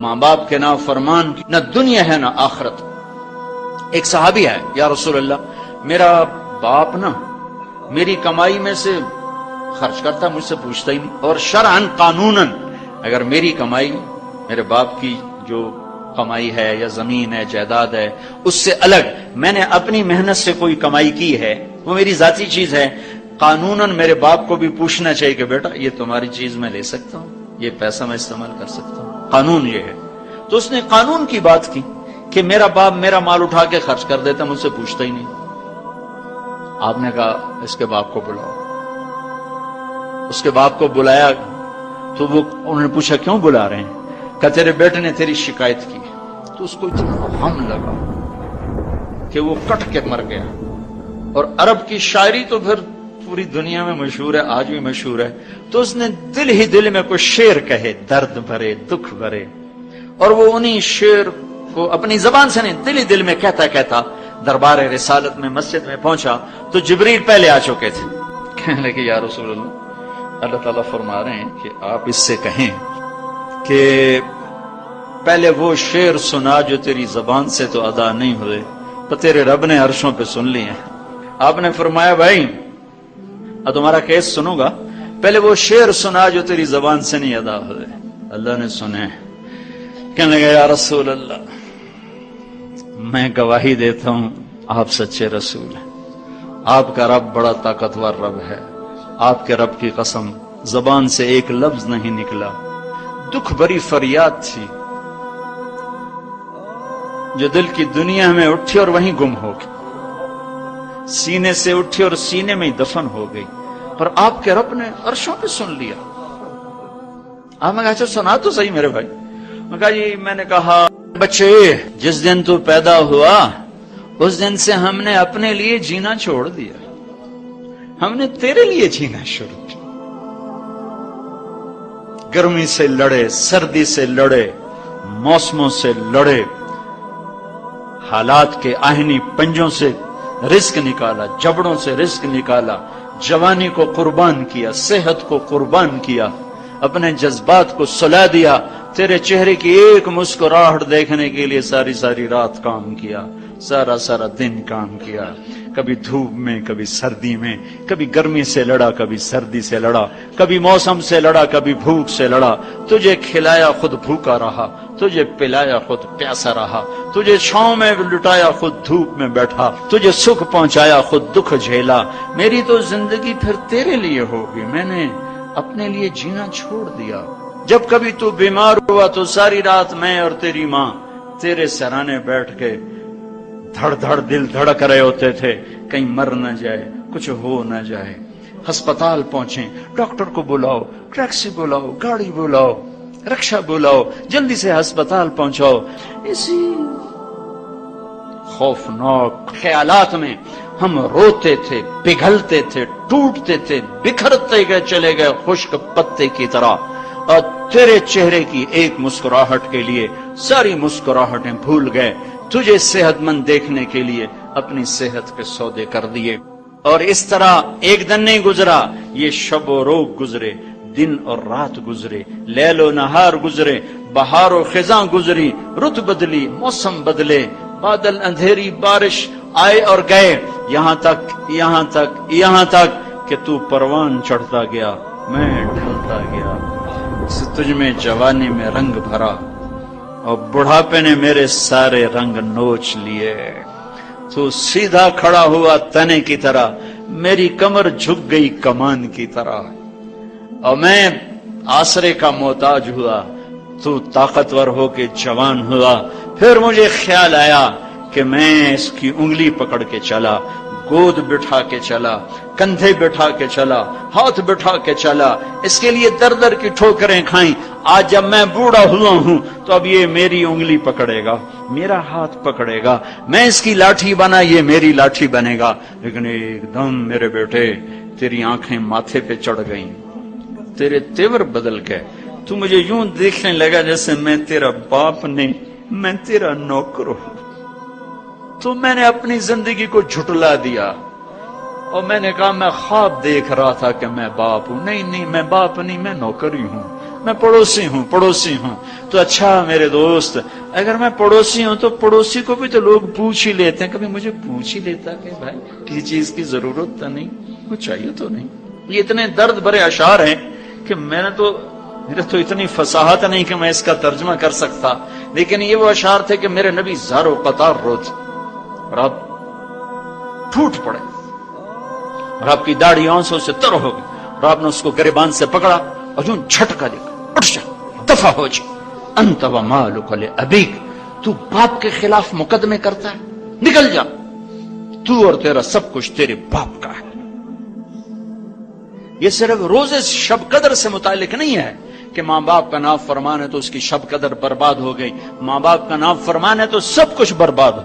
ماں باپ کے نا فرمان کی نہ دنیا ہے نہ آخرت۔ ایک صحابی ہے، یا رسول اللہ میرا باپ نا میری کمائی میں سے خرچ کرتا، مجھ سے پوچھتا ہی نہیں، اور شرعن قانوناً اگر میری کمائی میرے باپ کی جو کمائی ہے یا زمین ہے جائیداد ہے اس سے الگ میں نے اپنی محنت سے کوئی کمائی کی ہے، وہ میری ذاتی چیز ہے، قانوناً میرے باپ کو بھی پوچھنا چاہیے کہ بیٹا یہ تمہاری چیز میں لے سکتا ہوں، یہ پیسہ میں استعمال کر سکتا ہوں، قانون یہ ہے۔ تو اس نے قانون کی بات کی کہ میرا باپ میرا مال اٹھا کے خرچ کر دیتا، مجھ سے پوچھتا ہی نہیں۔ آپ نے کہا اس کے باپ کو بلاؤ۔ اس کے باپ کو بلایا تو وہ انہوں نے پوچھا کیوں بلا رہے ہیں؟ کہ تیرے بیٹے نے تیری شکایت کی۔ تو اس کو اتنا غم لگا کہ وہ کٹ کے مر گیا۔ اور عرب کی شاعری تو پھر پوری دنیا میں مشہور ہے، آج بھی مشہور ہے۔ تو اس نے دل ہی دل میں کوئی شعر کہے، درد بھرے دکھ بھرے، اور وہ انہی شعر کو اپنی زبان سے نہیں دل ہی دل میں کہتا کہتا دربار رسالت میں مسجد میں پہنچا تو جبریل پہلے آ چکے تھے۔ کہنے لگے یا رسول اللہ، اللہ تعالیٰ فرما رہے ہیں کہ آپ اس سے کہیں کہ پہلے وہ شعر سنا جو تیری زبان سے تو ادا نہیں ہوئے، تو تیرے رب نے عرشوں پہ سن لیے ہیں۔ آپ نے فرمایا بھائی اب تمہارا کیس سنوں گا، پہلے وہ شعر سنا جو تیری زبان سے نہیں ادا ہوئے۔ اللہ نے سنے۔ کہنے لگا یا رسول اللہ میں گواہی دیتا ہوں آپ سچے رسول ہیں، آپ کا رب بڑا طاقتور رب ہے، آپ کے رب کی قسم زبان سے ایک لفظ نہیں نکلا، دکھ بھری فریاد تھی جو دل کی دنیا میں اٹھی اور وہیں گم ہو گئی، سینے سے اٹھی اور سینے میں ہی دفن ہو گئی، پر آپ کے رب نے عرشوں پہ سن لیا۔ آپ نے کہا اچھا سنا تو صحیح میرے بھائی۔ میں کہا جی میں نے کہا بچے جس دن تو پیدا ہوا اس دن سے ہم نے اپنے لیے جینا چھوڑ دیا، ہم نے تیرے لیے جینا شروع کیا۔ گرمی سے لڑے، سردی سے لڑے، موسموں سے لڑے، حالات کے آہنی پنجوں سے رزق نکالا، جبڑوں سے رزق نکالا، جوانی کو قربان کیا، صحت کو قربان کیا، اپنے جذبات کو سلا دیا، تیرے چہرے کی ایک مسکراہٹ دیکھنے کے لیے ساری ساری رات کام کیا، سارا سارا دن کام کیا، کبھی دھوپ میں کبھی سردی میں، کبھی گرمی سے لڑا کبھی سردی سے لڑا، کبھی موسم سے لڑا کبھی بھوک سے لڑا، تجھے کھلایا خود بھوکا رہا، تجھے پلایا خود پیاسا رہا، تجھے چھاؤں میں لٹایا خود دھوپ میں بیٹھا، تجھے سکھ پہنچایا خود دکھ جھیلا۔ میری تو زندگی پھر تیرے لیے ہوگی، میں نے اپنے لیے جینا چھوڑ دیا۔ جب کبھی تو بیمار ہوا تو ساری رات میں اور تیری ماں تیرے سرانے بیٹھ کے دھڑ دھڑ دل دھڑک رہے ہوتے تھے، کہیں مر نہ جائے، کچھ ہو نہ جائے۔ ہسپتال پہنچے، ڈاکٹر کو بلاؤ، ٹیکسی بلاؤ، گاڑی بلاؤ، رکشہ بلاؤ، جلدی سے ہسپتال پہنچاؤ۔ اسی خوفناک خیالات میں ہم روتے تھے، پگھلتے تھے، ٹوٹتے تھے، بکھرتے گئے چلے گئے خشک پتے کی طرح، اور تیرے چہرے کی ایک مسکراہٹ کے لیے ساری مسکراہٹیں بھول گئے، تجھے صحت مند دیکھنے کے لیے اپنی صحت کے سودے کر دیے۔ اور اس طرح ایک دن نہیں گزرا، یہ شب و روز گزرے، دن اور رات گزرے، لیل و نہار گزرے، بہار و خزاں گزری، رت بدلی، موسم بدلے، بادل اندھیری بارش آئے اور گئے، یہاں تک کہ تو پروان چڑھتا گیا، میں ڈھلتا گیا، تجھ میں جوانی میں رنگ بھرا اور بڑھاپے نے میرے سارے رنگ نوچ لیے۔ تو سیدھا کھڑا ہوا تنے کی طرح، میری کمر جھک گئی کمان کی طرح، اور میں آسرے کا محتاج ہوا، تو طاقتور ہو کے جوان ہوا۔ پھر مجھے خیال آیا کہ میں اس کی انگلی پکڑ کے چلا، گود بٹھا کے چلا، کندھے بٹھا کے چلا، ہاتھ بٹھا کے چلا، اس کے لیے در در کی ٹھوکریں کھائیں۔ آج جب میں بوڑھا ہوا ہوں تو اب یہ میری انگلی پکڑے گا، میرا ہاتھ پکڑے گا، میں اس کی لاٹھی بنا، یہ میری لاٹھی بنے گا۔ لیکن ایک دم میرے بیٹے تیری آنکھیں ماتھے پہ چڑھ گئیں، تیرے تیور بدل گئے، تو مجھے یوں دیکھنے لگا جیسے میں تیرا باپ نہیں، میں تیرا نوکر ہوں۔ تو میں نے اپنی زندگی کو جھٹلا دیا اور میں نے کہا میں خواب دیکھ رہا تھا کہ میں باپ ہوں۔ نہیں میں باپ نہیں، میں نوکر ہی ہوں۔ میں پڑوسی ہوں. تو اچھا میرے دوست، اگر میں پڑوسی ہوں تو پڑوسی کو بھی تو لوگ پوچھ ہی لیتے ہیں. کبھی مجھے پوچھ ہی لیتا کہ بھائی کسی چیز کی ضرورت تو نہیں، کچھ چاہیے تو نہیں. یہ اتنے درد بھرے اشعار ہیں کہ میرے تو اتنی فصاحت نہیں کہ میں اس کا ترجمہ کر سکتا، لیکن یہ وہ اشعار تھے کہ میرے نبی زار و قطار روتے اور آپ پھوٹ پڑے اور آپ کی داڑھی آنسوں سے تر ہو گئی اور آپ نے اس کو گریبان سے پکڑا اور یوں جھٹکا دے کر اٹھ جا، دفع ہو جا. انت و مالک لابیک، تو باپ کے خلاف مقدمے کرتا ہے، نکل جا، تو اور تیرا سب کچھ تیرے باپ کا ہے. یہ صرف روز شب قدر سے متعلق نہیں ہے کہ ماں باپ کا نافرمان ہے تو اس کی شب قدر برباد ہو گئی. ماں باپ کا نافرمان ہے تو سب کچھ برباد ہو